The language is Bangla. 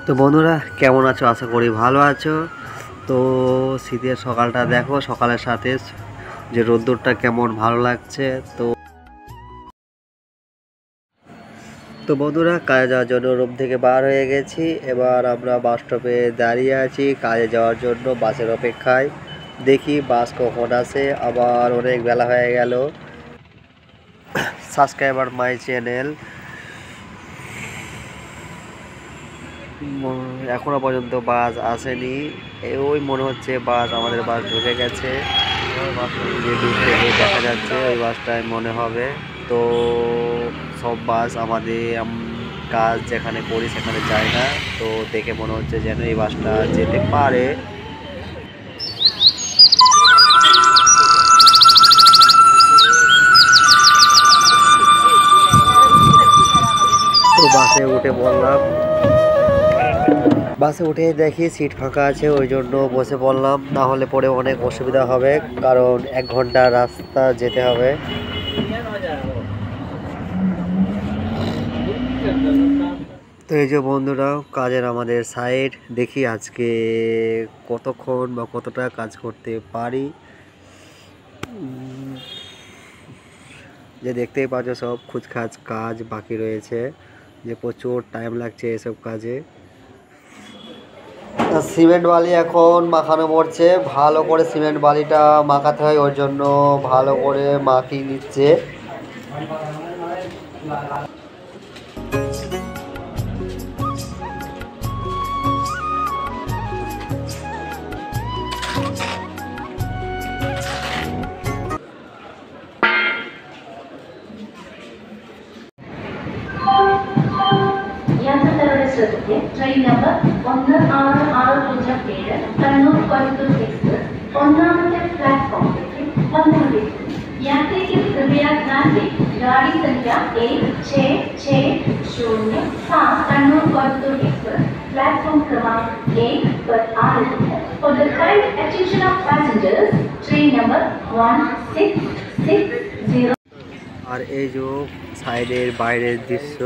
তো বন্ধুরা কেমন আছো? আশা করি ভালো আছো। তো শীতের সকালটা দেখো, সকালের সাথে যে রোদ্দুরটা কেমন ভালো লাগছে। তো তো বন্ধুরা কাজে যাওয়ার জন্য রুম থেকে বার হয়ে গেছি। এবার আমরা বাস স্টপে দাঁড়িয়ে আছি কাজে যাওয়ার জন্য, বাসের অপেক্ষায়। দেখি বাস কখন আসে। আবার অনেক বেলা হয়ে গেল। সাবস্ক্রাইবার মাই চ্যানেল, এখনো পর্যন্ত বাস আসেনি। ওই মনে হচ্ছে বাস, আমাদের বাস ঢুকে গেছে। যে দূর থেকে দেখা যাচ্ছে ওই বাসটাই মনে হবে। তো সব বাস আমাদের কাজ যেখানে করি সেখানে যায় না। তো দেখে মনে হচ্ছে যেন এই বাসটা যেতে পারে। তো বাসে উঠে বললাম, বাসে উঠে দেখি সিট ফাঁকা আছে, ওই জন্য বসে পড়লাম। না হলে পরে অনেক অসুবিধা হবে, কারণ 1 ঘন্টা রাস্তা যেতে হবে। তো এই যে বন্ধুরা কাজের আমাদের সাইড, দেখি আজকে কতক্ষণ বা কতটা কাজ করতে পারি। যে দেখতেই পাচ্ছ সব খুচখাচ কাজ বাকি রয়েছে, যে প্রচুর টাইম লাগছে এসব কাজে। সিমেন্ট বালি এখন মাখানো পড়ছে, ভালো করে সিমেন্ট বালিটা মাখাতে হয়, ওর জন্য ভালো করে মাখিয়ে নিচ্ছে। Train number 1660 Kannur Coimbatore express ഒന്നാമത്തെ പ്ലാറ്റ്ഫോമിലേക്ക് വന്നുകൊണ്ടിരിക്കുന്നു. यात्री कृपया ध्यान दें, गाड़ी संख्या 1660 कन्नूर कोयंबटूर एक्सप्रेस प्लेटफॉर्म क्रमांक 1 पर आ रही है। For the kind attention of passengers, train number 1660। আর এই যে সাইডের বাইরের দৃশ্য।